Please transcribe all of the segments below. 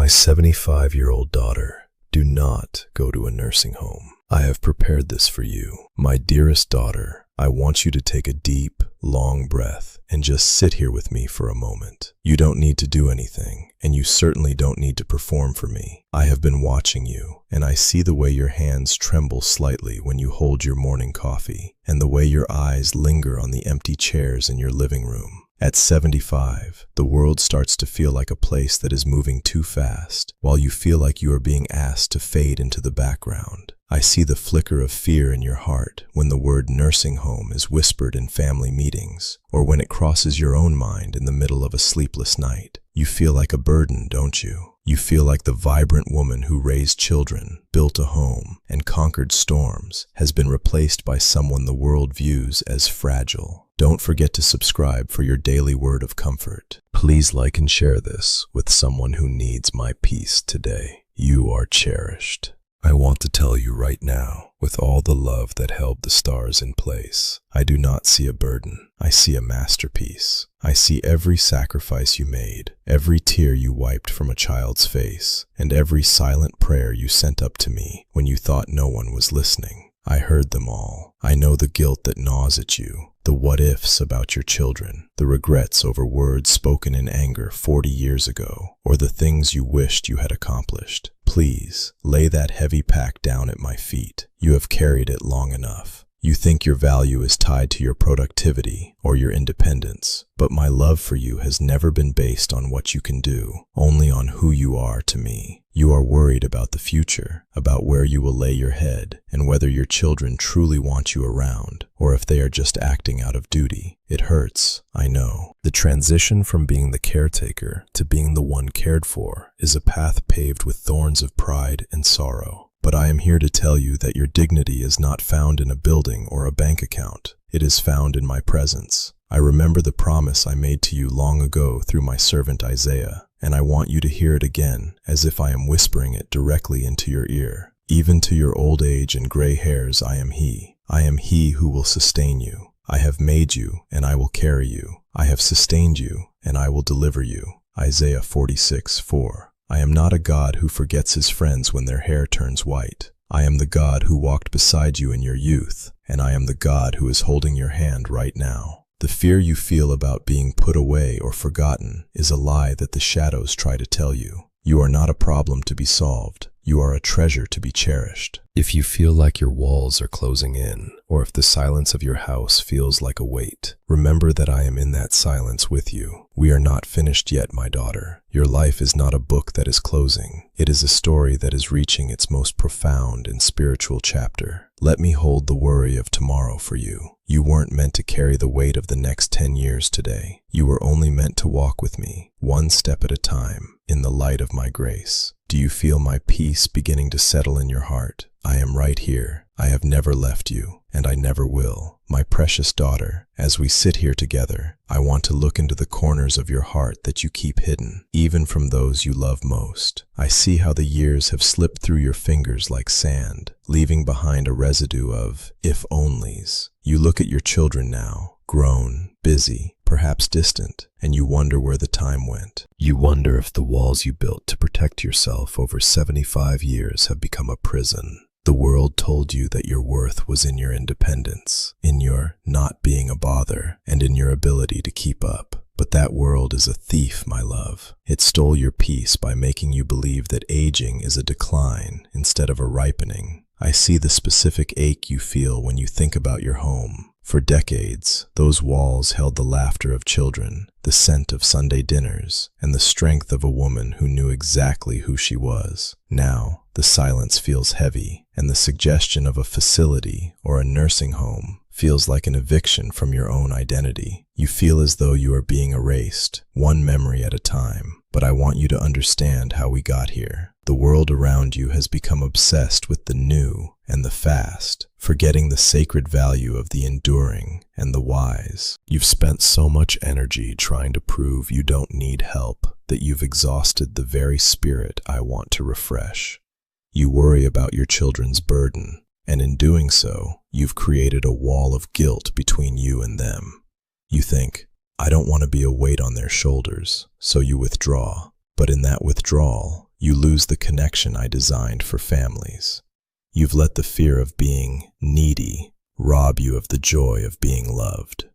My 75-year-old daughter, do not go to a nursing home. I have prepared this for you. My dearest daughter, I want you to take a deep, long breath and just sit here with me for a moment. You don't need to do anything, and you certainly don't need to perform for me. I have been watching you, and I see the way your hands tremble slightly when you hold your morning coffee, and the way your eyes linger on the empty chairs in your living room. At 75, the world starts to feel like a place that is moving too fast, while you feel like you are being asked to fade into the background. I see the flicker of fear in your heart when the word nursing home is whispered in family meetings, or when it crosses your own mind in the middle of a sleepless night. You feel like a burden, don't you? You feel like the vibrant woman who raised children, built a home, and conquered storms has been replaced by someone the world views as fragile. Don't forget to subscribe for your daily word of comfort. Please like and share this with someone who needs my peace today. You are cherished. I want to tell you right now, with all the love that held the stars in place, I do not see a burden. I see a masterpiece. I see every sacrifice you made, every tear you wiped from a child's face, and every silent prayer you sent up to me when you thought no one was listening. I heard them all. I know the guilt that gnaws at you, the what-ifs about your children, the regrets over words spoken in anger 40 years ago, or the things you wished you had accomplished. Please, lay that heavy pack down at my feet. You have carried it long enough. You think your value is tied to your productivity or your independence, but my love for you has never been based on what you can do, only on who you are to me. You are worried about the future, about where you will lay your head, and whether your children truly want you around, or if they are just acting out of duty. It hurts, I know. The transition from being the caretaker to being the one cared for is a path paved with thorns of pride and sorrow. But I am here to tell you that your dignity is not found in a building or a bank account. It is found in my presence. I remember the promise I made to you long ago through my servant Isaiah, and I want you to hear it again, as if I am whispering it directly into your ear. Even to your old age and gray hairs, I am He. I am He who will sustain you. I have made you, and I will carry you. I have sustained you, and I will deliver you. Isaiah 46:4. I am not a God who forgets his friends when their hair turns white. I am the God who walked beside you in your youth, and I am the God who is holding your hand right now. The fear you feel about being put away or forgotten is a lie that the shadows try to tell you. You are not a problem to be solved. You are a treasure to be cherished. If you feel like your walls are closing in, or if the silence of your house feels like a weight, remember that I am in that silence with you. We are not finished yet, my daughter. Your life is not a book that is closing. It is a story that is reaching its most profound and spiritual chapter. Let me hold the worry of tomorrow for you. You weren't meant to carry the weight of the next 10 years today. You were only meant to walk with me, one step at a time, in the light of my grace. Do you feel my peace beginning to settle in your heart? I am right here. I have never left you, and I never will. My precious daughter, as we sit here together, I want to look into the corners of your heart that you keep hidden, even from those you love most. I see how the years have slipped through your fingers like sand, leaving behind a residue of if-onlys. You look at your children now, grown, busy, perhaps distant, and you wonder where the time went. You wonder if the walls you built to protect yourself over 75 years have become a prison. The world told you that your worth was in your independence, in your not being a bother, and in your ability to keep up. But that world is a thief, my love. It stole your peace by making you believe that aging is a decline instead of a ripening. I see the specific ache you feel when you think about your home. For decades, those walls held the laughter of children, the scent of Sunday dinners, and the strength of a woman who knew exactly who she was. Now, the silence feels heavy, and the suggestion of a facility or a nursing home feels like an eviction from your own identity. You feel as though you are being erased, one memory at a time. But I want you to understand how we got here. The world around you has become obsessed with the new and the fast, forgetting the sacred value of the enduring and the wise. You've spent so much energy trying to prove you don't need help that you've exhausted the very spirit I want to refresh. You worry about your children's burden, and in doing so, you've created a wall of guilt between you and them. You think, I don't want to be a weight on their shoulders, so you withdraw. But in that withdrawal, You lose the connection I designed for families. You've let the fear of being needy rob you of the joy of being loved.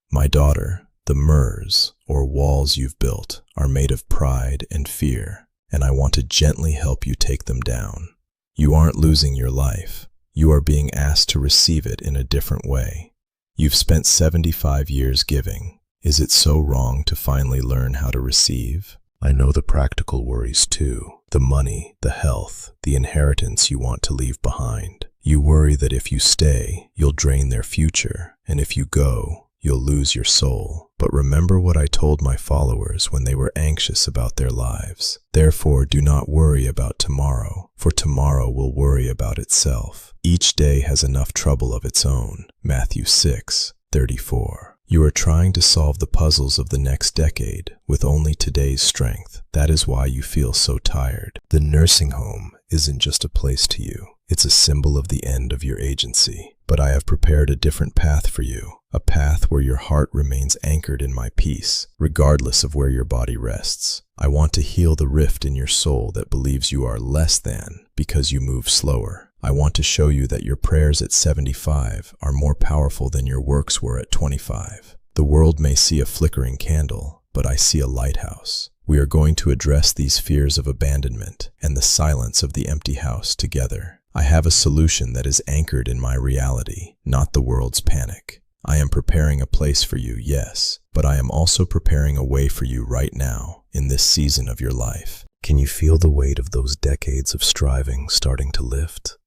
My daughter, the murs, or walls you've built, are made of pride and fear, and I want to gently help you take them down. You aren't losing your life. You are being asked to receive it in a different way. You've spent 75 years giving. Is it so wrong to finally learn how to receive? I know the practical worries too. The money, the health, the inheritance you want to leave behind. You worry that if you stay, you'll drain their future, and if you go, you'll lose your soul. But remember what I told my followers when they were anxious about their lives. Therefore, do not worry about tomorrow, for tomorrow will worry about itself. Each day has enough trouble of its own. Matthew 6:34. You are trying to solve the puzzles of the next decade with only today's strength. That is why you feel so tired. The nursing home isn't just a place to you. It's a symbol of the end of your agency. But I have prepared a different path for you, a path where your heart remains anchored in my peace, regardless of where your body rests. I want to heal the rift in your soul that believes you are less than because you move slower. I want to show you that your prayers at 75 are more powerful than your works were at 25. The world may see a flickering candle, but I see a lighthouse. We are going to address these fears of abandonment and the silence of the empty house together. I have a solution that is anchored in my reality, not the world's panic. I am preparing a place for you, yes, but I am also preparing a way for you right now, in this season of your life. Can you feel the weight of those decades of striving starting to lift?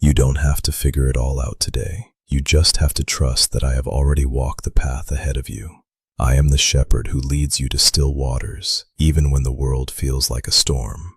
You don't have to figure it all out today. You just have to trust that I have already walked the path ahead of you. I am the shepherd who leads you to still waters, even when the world feels like a storm.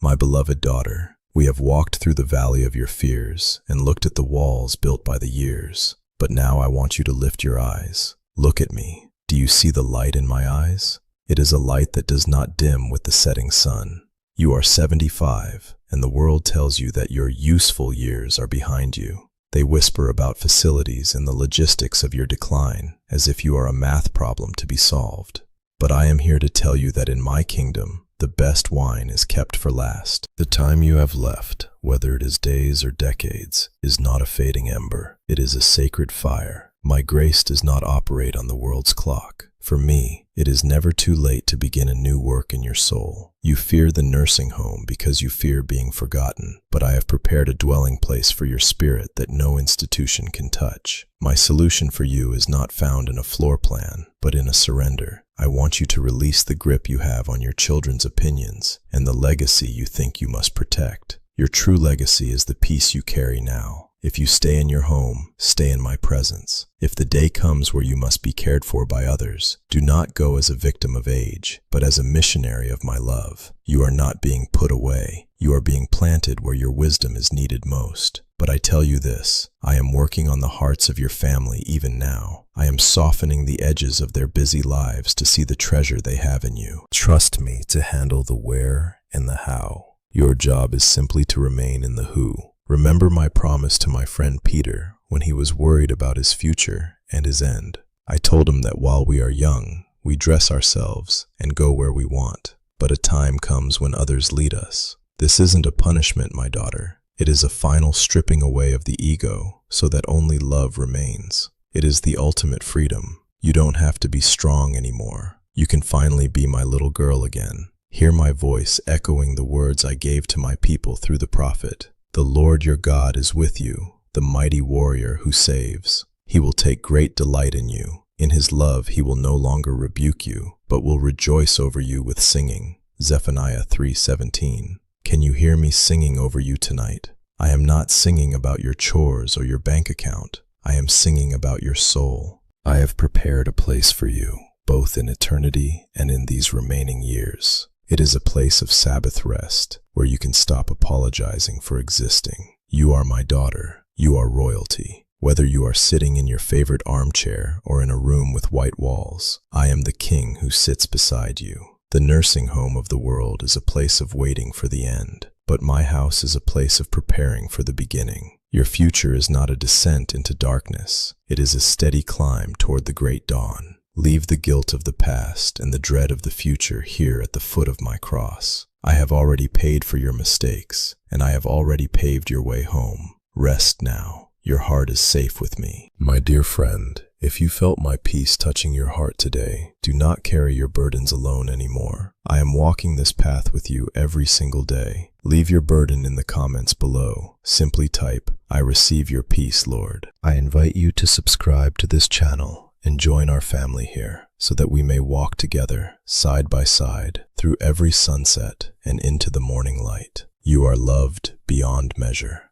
My beloved daughter, we have walked through the valley of your fears and looked at the walls built by the years. But now I want you to lift your eyes. Look at me. Do you see the light in my eyes? It is a light that does not dim with the setting sun. You are 75, and the world tells you that your useful years are behind you. They whisper about facilities and the logistics of your decline, as if you are a math problem to be solved. But I am here to tell you that in my kingdom, the best wine is kept for last. The time you have left, whether it is days or decades, is not a fading ember. It is a sacred fire. My grace does not operate on the world's clock. For me, it is never too late to begin a new work in your soul. You fear the nursing home because you fear being forgotten, but I have prepared a dwelling place for your spirit that no institution can touch. My solution for you is not found in a floor plan, but in a surrender. I want you to release the grip you have on your children's opinions and the legacy you think you must protect. Your true legacy is the peace you carry now. If you stay in your home, stay in my presence. If the day comes where you must be cared for by others, do not go as a victim of age, but as a missionary of my love. You are not being put away. You are being planted where your wisdom is needed most. But I tell you this, I am working on the hearts of your family even now. I am softening the edges of their busy lives to see the treasure they have in you. Trust me to handle the where and the how. Your job is simply to remain in the who. Remember my promise to my friend Peter when he was worried about his future and his end. I told him that while we are young, we dress ourselves and go where we want, but a time comes when others lead us. This isn't a punishment, my daughter. It is a final stripping away of the ego so that only love remains. It is the ultimate freedom. You don't have to be strong anymore. You can finally be my little girl again. Hear my voice echoing the words I gave to my people through the prophet. The Lord your God is with you, the mighty warrior who saves. He will take great delight in you. In his love he will no longer rebuke you, but will rejoice over you with singing. Zephaniah 3:17. Can you hear me singing over you tonight? I am not singing about your chores or your bank account. I am singing about your soul. I have prepared a place for you, both in eternity and in these remaining years. It is a place of Sabbath rest, where you can stop apologizing for existing. You are my daughter. You are royalty. Whether you are sitting in your favorite armchair or in a room with white walls, I am the king who sits beside you. The nursing home of the world is a place of waiting for the end, but my house is a place of preparing for the beginning. Your future is not a descent into darkness. It is a steady climb toward the great dawn. Leave the guilt of the past and the dread of the future here at the foot of my cross. I have already paid for your mistakes, and I have already paved your way home. Rest now. Your heart is safe with me. My dear friend, if you felt my peace touching your heart today, do not carry your burdens alone anymore. I am walking this path with you every single day. Leave your burden in the comments below. Simply type, "I receive your peace, Lord." I invite you to subscribe to this channel and join our family here so that we may walk together, side by side, through every sunset and into the morning light. You are loved beyond measure.